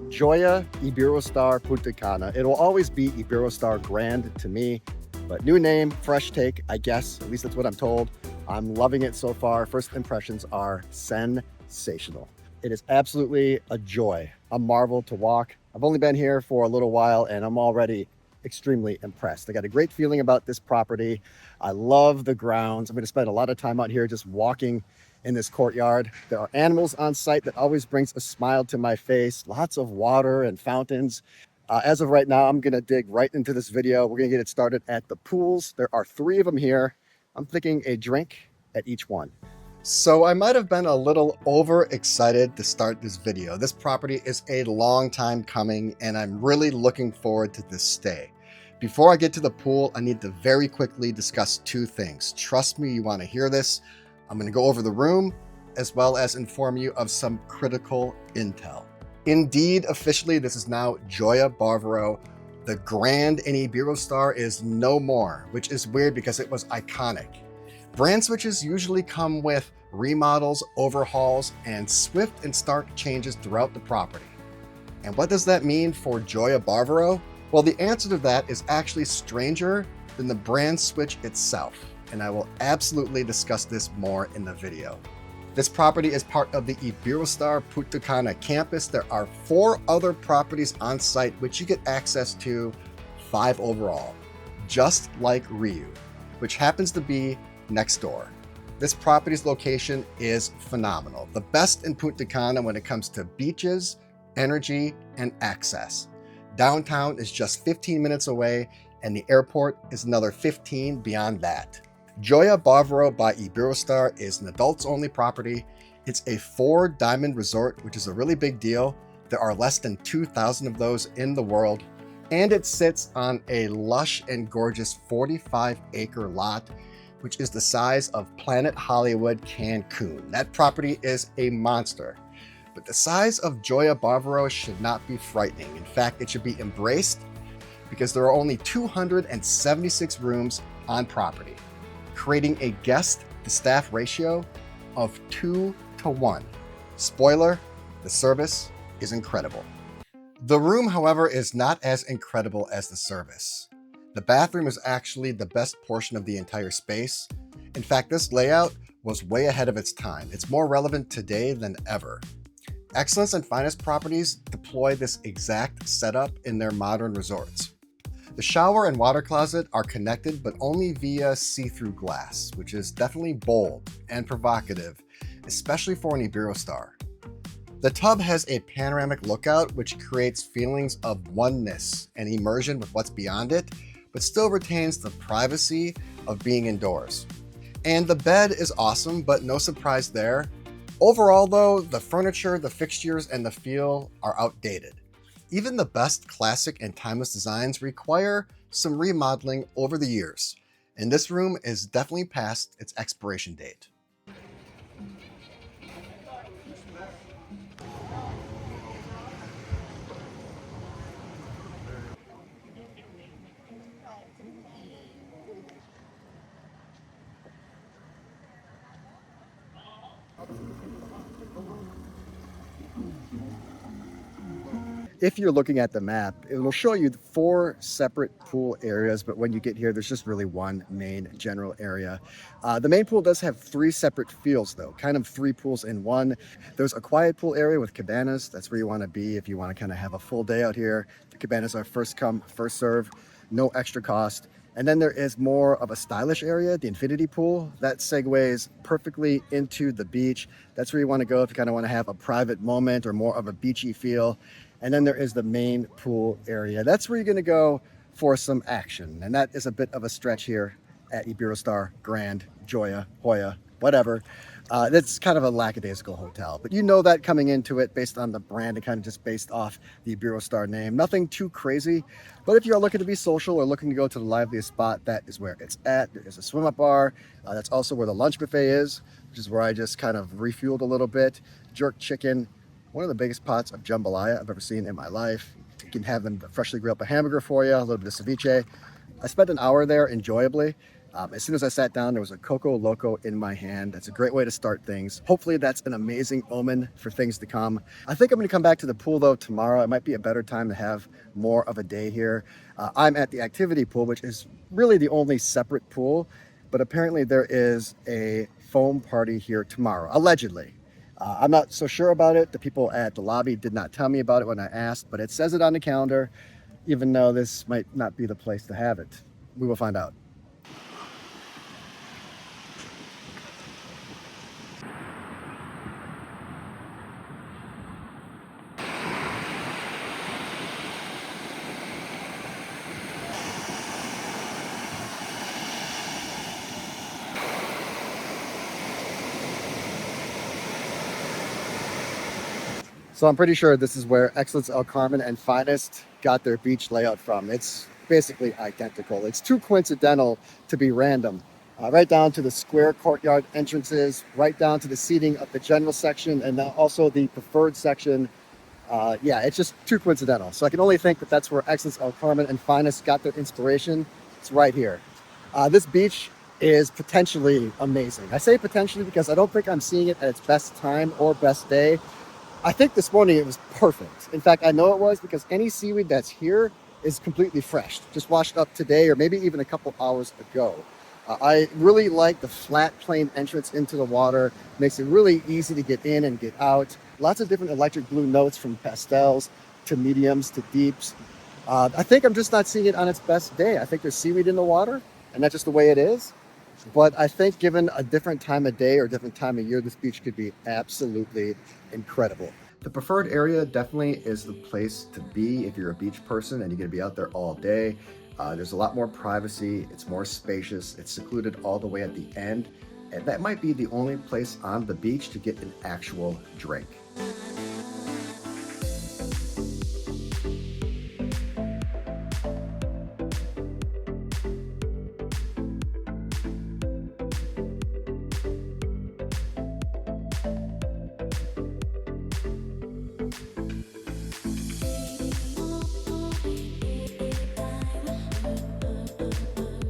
JOIA Iberostar Punta Cana. It will always be Iberostar Grand to me, but new name, fresh take, I guess. At least that's what I'm told. I'm loving it so far. First impressions are sensational. It is absolutely a joy, a marvel to walk. I've only been here for a little while and I'm already extremely impressed. I got a great feeling about this property. I love the grounds. I'm going to spend a lot of time out here just walking in this courtyard. There are animals on site that always brings a smile to my face. Lots of water and fountains. As of right now, I'm going to dig right into this video. We're going to get it started at the pools. There are 3 of them here. I'm thinking a drink at each one. So I might have been a little overexcited to start this video. This property is a long time coming and I'm really looking forward to this stay. Before I get to the pool, I need to very quickly discuss 2 things. Trust me, you want to hear this. I'm going to go over the room as well as inform you of some critical intel. Indeed, officially, this is now JOIA Bávaro. The Grand in Iberostar is no more, which is weird because it was iconic. Brand switches usually come with remodels, overhauls, and swift and stark changes throughout the property. And what does that mean for JOIA Bávaro? Well, the answer to that is actually stranger than the brand switch itself, and I will absolutely discuss this more in the video. This property is part of the Iberostar Punta Cana campus. There are 4 other properties on site which you get access to, 5 overall, just like Riu, which happens to be next door. This property's location is phenomenal. The best in Punta Cana when it comes to beaches, energy, and access. Downtown is just 15 minutes away, and the airport is another 15 beyond that. JOIA Bávaro by Iberostar is an adults-only property. It's a 4-diamond resort, which is a really big deal. There are less than 2,000 of those in the world, and it sits on a lush and gorgeous 45-acre lot, which is the size of Planet Hollywood Cancun. That property is a monster. But the size of JOIA Bávaro should not be frightening. In fact, it should be embraced because there are only 276 rooms on property, creating a guest to staff ratio of 2 to 1. Spoiler, the service is incredible. The room, however, is not as incredible as the service. The bathroom is actually the best portion of the entire space. In fact, this layout was way ahead of its time. It's more relevant today than ever. Excellence and Finest properties deploy this exact setup in their modern resorts. The shower and water closet are connected, but only via see-through glass, which is definitely bold and provocative, especially for an Iberostar. The tub has a panoramic lookout, which creates feelings of oneness and immersion with what's beyond it, but still retains the privacy of being indoors. And the bed is awesome, but no surprise there. Overall though, the furniture, the fixtures, and the feel are outdated. Even the best classic and timeless designs require some remodeling over the years, and this room is definitely past its expiration date. If you're looking at the map, it will show you 4 separate pool areas, but when you get here, there's just really one main general area. The main pool does have 3 separate fields though, kind of 3 pools in one. There's a quiet pool area with cabanas. That's where you want to be if you want to kind of have a full day out here. The cabanas are first come, first serve, no extra cost. And then there is more of a stylish area, the infinity pool. That segues perfectly into the beach. That's where you want to go if you kind of want to have a private moment or more of a beachy feel. And then there is the main pool area. That's where you're going to go for some action. And that is a bit of a stretch here at Iberostar Grand JOIA whatever. That's kind of a lackadaisical hotel, but you know that coming into it based on the brand and kind of just based off the Iberostar name. Nothing too crazy, but if you're looking to be social or looking to go to the liveliest spot, that is where it's at. There is a swim-up bar. That's also where the lunch buffet is, which is where I just kind of refueled a little bit. Jerk chicken, one of the biggest pots of jambalaya I've ever seen in my life. You can have them freshly grill up a hamburger for you, a little bit of ceviche. I spent an hour there enjoyably. As soon as I sat down, there was a Coco Loco in my hand. That's a great way to start things. Hopefully that's an amazing omen for things to come. I think I'm going to come back to the pool though tomorrow. It might be a better time to have more of a day here. I'm at the activity pool, which is really the only separate pool, but apparently there is a foam party here tomorrow, allegedly. I'm not so sure about it. The people at the lobby did not tell me about it when I asked, but it says it on the calendar, even though this might not be the place to have it. We will find out. So I'm pretty sure this is where Excellence El Carmen and Finest got their beach layout from. It's basically identical. It's too coincidental to be random. Right down to the square courtyard entrances, right down to the seating of the general section, and now also the preferred section. Yeah, it's just too coincidental. So I can only think that that's where Excellence El Carmen and Finest got their inspiration. It's right here. This beach is potentially amazing. I say potentially because I don't think I'm seeing it at its best time or best day. I think this morning it was perfect. In fact, I know it was because any seaweed that's here is completely fresh, just washed up today or maybe even a couple hours ago. I really like the flat plane entrance into the water. Makes it really easy to get in and get out. Lots of different electric blue notes from pastels to mediums to deeps. I think I'm just not seeing it on its best day. I think there's seaweed in the water and that's just the way it is. But I think given a different time of day or different time of year, this beach could be absolutely incredible. The preferred area definitely is the place to be if you're a beach person and you're going to be out there all day. There's a lot more privacy. It's more spacious. It's secluded all the way at the end. And that might be the only place on the beach to get an actual drink.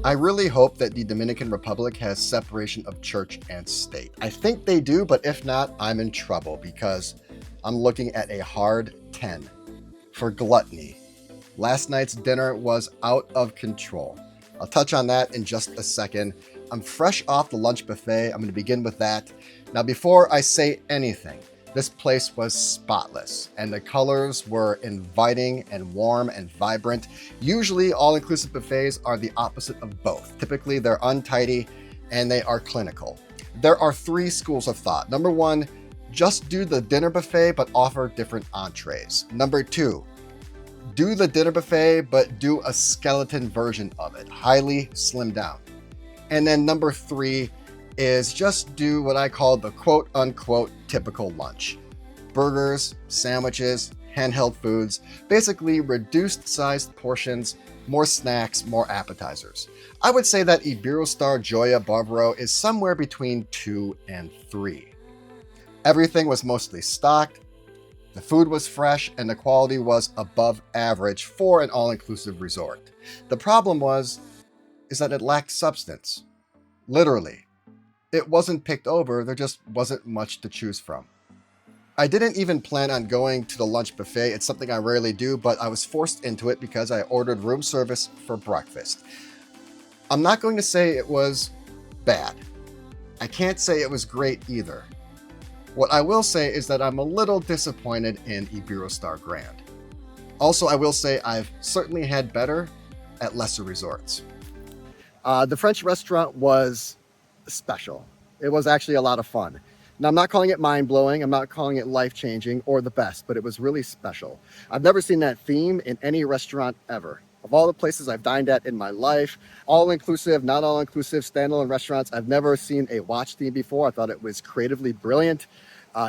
I really hope that the Dominican Republic has separation of church and state. I think they do, but if not, I'm in trouble because I'm looking at a hard 10 for gluttony. Last night's dinner was out of control. I'll touch on that in just a second. I'm fresh off the lunch buffet. I'm going to begin with that. Now, before I say anything, this place was spotless and the colors were inviting and warm and vibrant. Usually all-inclusive buffets are the opposite of both. Typically they're untidy and they are clinical. There are three schools of thought. Number one, just do the dinner buffet but offer different entrees. Number two, do the dinner buffet but do a skeleton version of it, highly slimmed down. And then number three is just do what I call the quote-unquote typical lunch. Burgers, sandwiches, handheld foods, basically reduced sized portions, more snacks, more appetizers. I would say that Iberostar JOIA Bávaro is somewhere between 2 and 3. Everything was mostly stocked, the food was fresh, and the quality was above average for an all-inclusive resort. The problem is that it lacked substance. Literally. It wasn't picked over, there just wasn't much to choose from. I didn't even plan on going to the lunch buffet. It's something I rarely do, but I was forced into it because I ordered room service for breakfast. I'm not going to say it was bad. I can't say it was great either. What I will say is that I'm a little disappointed in Iberostar Grand. Also, I will say I've certainly had better at lesser resorts. The French restaurant was special. It was actually a lot of fun. Now, I'm not calling it mind-blowing, I'm not calling it life-changing or the best, but it was really special. I've never seen that theme in any restaurant ever. Of all the places I've dined at in my life, all-inclusive, not all-inclusive, standalone restaurants, I've never seen a watch theme before. I thought it was creatively brilliant.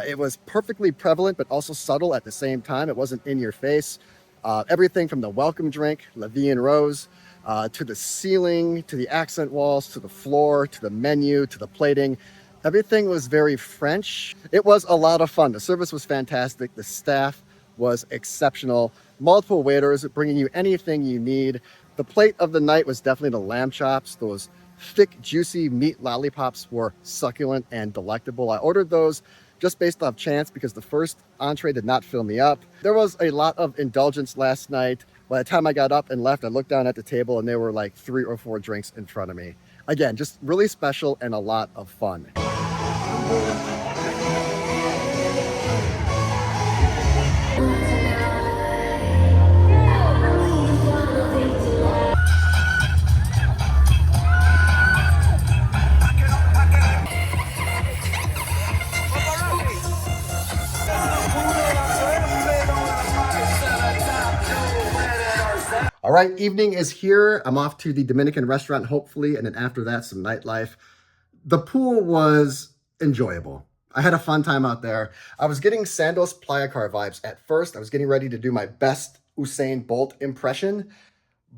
It was perfectly prevalent, but also subtle at the same time. It wasn't in your face. Everything from the welcome drink, La Vie en Rose, to the ceiling, to the accent walls, to the floor, to the menu, to the plating. Everything was very French. It was a lot of fun. The service was fantastic. The staff was exceptional. Multiple waiters bringing you anything you need. The plate of the night was definitely the lamb chops. Those thick, juicy meat lollipops were succulent and delectable. I ordered those just based off chance because the first entree did not fill me up. There was a lot of indulgence last night. By the time I got up and left, I looked down at the table and there were like 3 or 4 drinks in front of me. Again, just really special and a lot of fun. All right, evening is here. I'm off to the Dominican restaurant, hopefully, and then after that, some nightlife. The pool was enjoyable. I had a fun time out there. I was getting Sandos Playa Car vibes at first. I was getting ready to do my best Usain Bolt impression,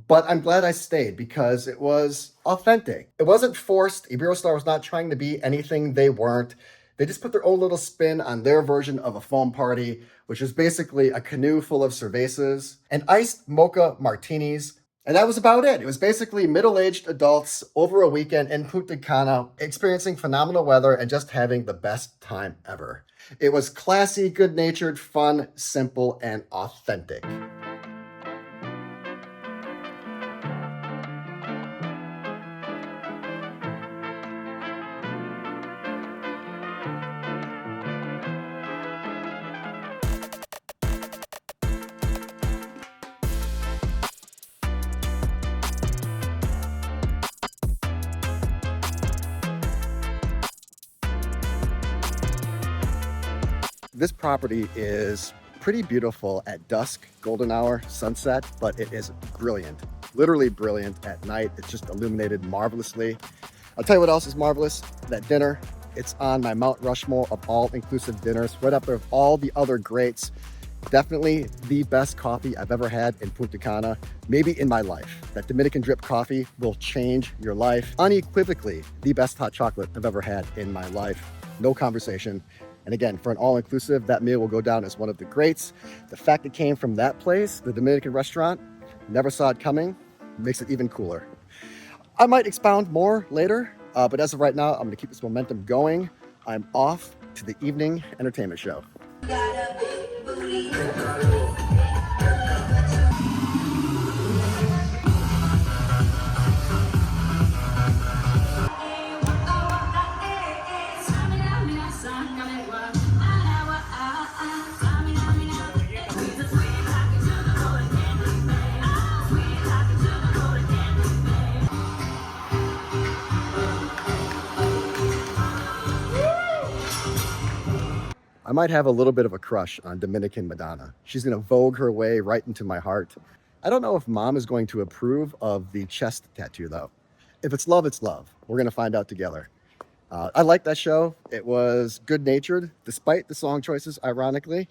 but I'm glad I stayed because it was authentic. It wasn't forced. Iberostar was not trying to be anything they weren't. They just put their own little spin on their version of a foam party, which was basically a canoe full of cervezas and iced mocha martinis. And that was about it. It was basically middle-aged adults over a weekend in Punta Cana, experiencing phenomenal weather and just having the best time ever. It was classy, good-natured, fun, simple, and authentic. This property is pretty beautiful at dusk, golden hour, sunset, but it is brilliant, literally brilliant at night. It's just illuminated marvelously. I'll tell you what else is marvelous, that dinner. It's on my Mount Rushmore of all-inclusive dinners, right up there with all the other greats. Definitely the best coffee I've ever had in Punta Cana, maybe in my life. That Dominican drip coffee will change your life. Unequivocally, the best hot chocolate I've ever had in my life. No conversation. And again, for an all-inclusive, that meal will go down as one of the greats. The fact it came from that place, the Dominican restaurant, never saw it coming, makes it even cooler. I might expound more later, but as of right now, I'm gonna keep this momentum going. I'm off to the evening entertainment show. I might have a little bit of a crush on Dominican Madonna. She's gonna vogue her way right into my heart. I don't know if mom is going to approve of the chest tattoo though. If it's love, it's love. We're gonna find out together. I liked that show. It was good-natured, despite the song choices, ironically,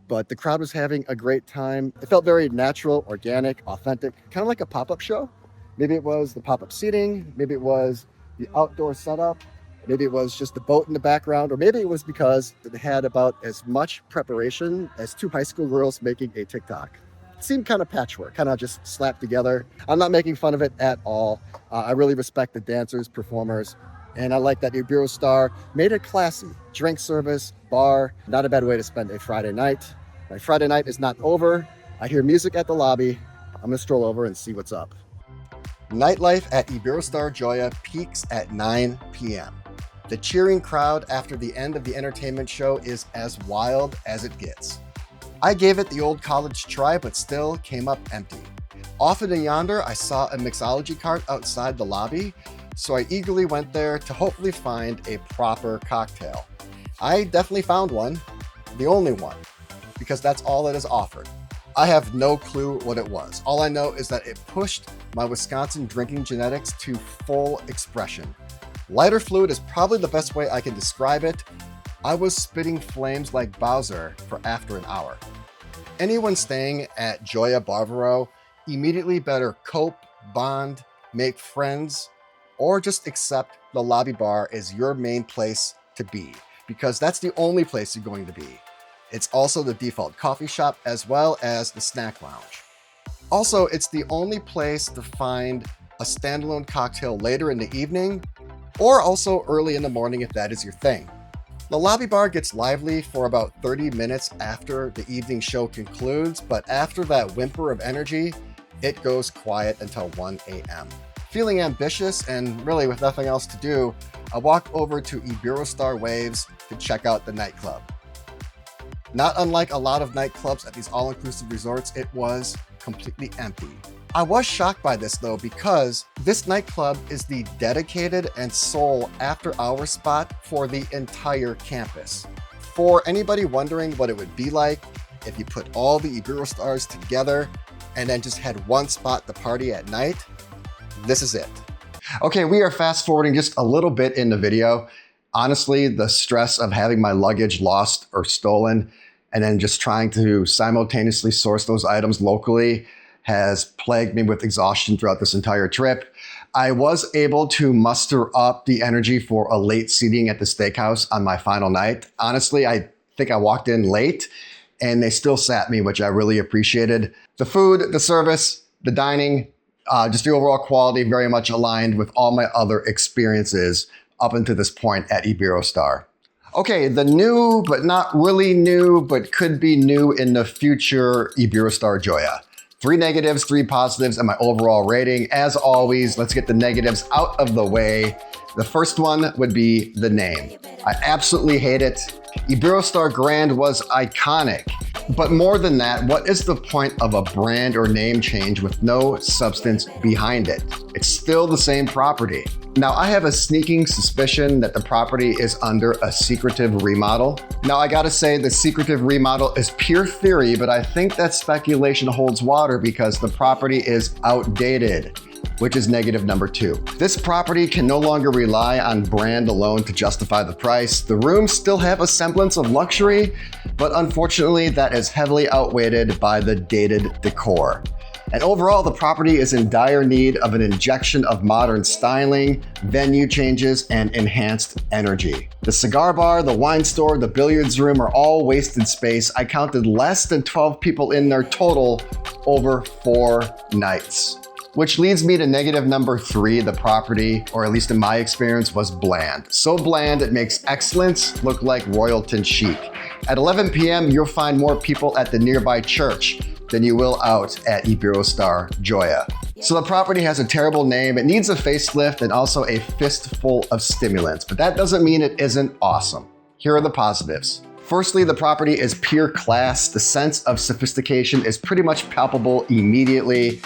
but the crowd was having a great time. It felt very natural, organic, authentic, kind of like a pop-up show. Maybe it was the pop-up seating, maybe it was the outdoor setup, maybe it was just the boat in the background, or maybe it was because it had about as much preparation as 2 high school girls making a TikTok. It seemed kind of patchwork, kind of just slapped together. I'm not making fun of it at all. I really respect the dancers, performers, and I like that Iberostar made it classy. Drink service, bar, not a bad way to spend a Friday night. My Friday night is not over. I hear music at the lobby. I'm gonna stroll over and see what's up. Nightlife at Iberostar JOIA peaks at 9 p.m. The cheering crowd after the end of the entertainment show is as wild as it gets. I gave it the old college try, but still came up empty. Off in yonder, I saw a mixology cart outside the lobby, so I eagerly went there to hopefully find a proper cocktail. I definitely found one, the only one, because that's all that is offered. I have no clue what it was. All I know is that it pushed my Wisconsin drinking genetics to full expression. Lighter fluid is probably the best way I can describe it. I was spitting flames like Bowser for after an hour. Anyone staying at JOIA Bávaro immediately better cope, bond, make friends, or just accept the lobby bar is your main place to be, because that's the only place you're going to be. It's also the default coffee shop as well as the snack lounge. Also, it's the only place to find a standalone cocktail later in the evening, or also early in the morning if that is your thing. The lobby bar gets lively for about 30 minutes after the evening show concludes, but after that whimper of energy, it goes quiet until 1 a.m. Feeling ambitious and really with nothing else to do, I walked over to Iberostar Waves to check out the nightclub. Not unlike a lot of nightclubs at these all-inclusive resorts, it was completely empty. I was shocked by this though, because this nightclub is the dedicated and sole after-hour spot for the entire campus. For anybody wondering what it would be like if you put all the Iberostars together and then just had one spot to party at night, this is it. Okay, we are fast forwarding just a little bit in the video. Honestly, the stress of having my luggage lost or stolen and then just trying to simultaneously source those items locally has plagued me with exhaustion throughout this entire trip. I was able to muster up the energy for a late seating at the steakhouse on my final night. Honestly, I think I walked in late and they still sat me, which I really appreciated. The food, the service, the dining, just the overall quality very much aligned with all my other experiences up until this point at Iberostar. Okay, the new, but not really new, but could be new in the future Iberostar JOIA. 3 negatives, 3 positives, and my overall rating. As always, let's get the negatives out of the way. The first one would be the name. I absolutely hate it. Iberostar Grand was iconic. But more than that, what is the point of a brand or name change with no substance behind it? It's still the same property. Now, I have a sneaking suspicion that the property is under a secretive remodel. Now, I gotta say the secretive remodel is pure theory, but I think that speculation holds water because the property is outdated, which is negative number 2. This property can no longer rely on brand alone to justify the price. The rooms still have a semblance of luxury, but unfortunately that is heavily outweighed by the dated decor. And overall, the property is in dire need of an injection of modern styling, venue changes, and enhanced energy. The cigar bar, the wine store, the billiards room are all wasted space. I counted less than 12 people in there total over 4 nights. Which leads me to negative number 3, the property, or at least in my experience, was bland. So bland it makes excellence look like Royalton chic. At 11 p.m., you'll find more people at the nearby church than you will out at Iberostar JOIA. So the property has a terrible name, it needs a facelift and also a fistful of stimulants, but that doesn't mean it isn't awesome. Here are the positives. Firstly, the property is pure class. The sense of sophistication is pretty much palpable immediately,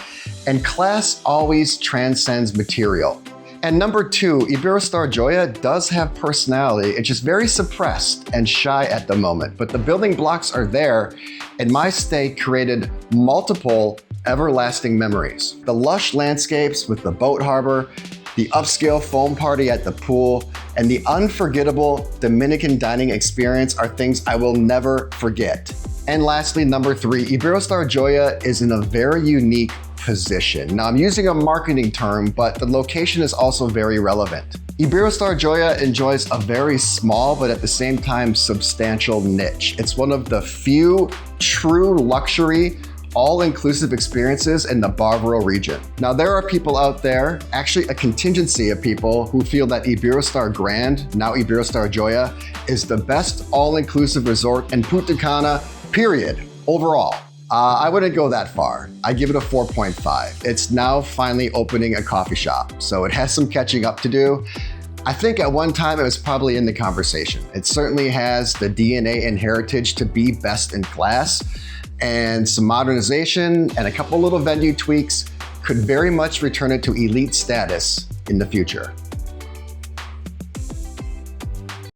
and class always transcends material. And number 2, Iberostar JOIA does have personality. It's just very suppressed and shy at the moment, but the building blocks are there, and my stay created multiple everlasting memories. The lush landscapes with the boat harbor, the upscale foam party at the pool, and the unforgettable Dominican dining experience are things I will never forget. And lastly, number 3, Iberostar JOIA is in a very unique position. Now, I'm using a marketing term, but the location is also very relevant. Iberostar JOIA enjoys a very small, but at the same time substantial niche. It's one of the few true luxury all-inclusive experiences in the Bavaro region. Now, there are people out there, actually a contingency of people, who feel that Iberostar Grand, now Iberostar JOIA, is the best all-inclusive resort in Punta Cana, period, overall. I wouldn't go that far. I give it a 4.5. It's now finally opening a coffee shop, so it has some catching up to do. I think at one time it was probably in the conversation. It certainly has the DNA and heritage to be best in class, and some modernization and a couple little venue tweaks could very much return it to elite status in the future.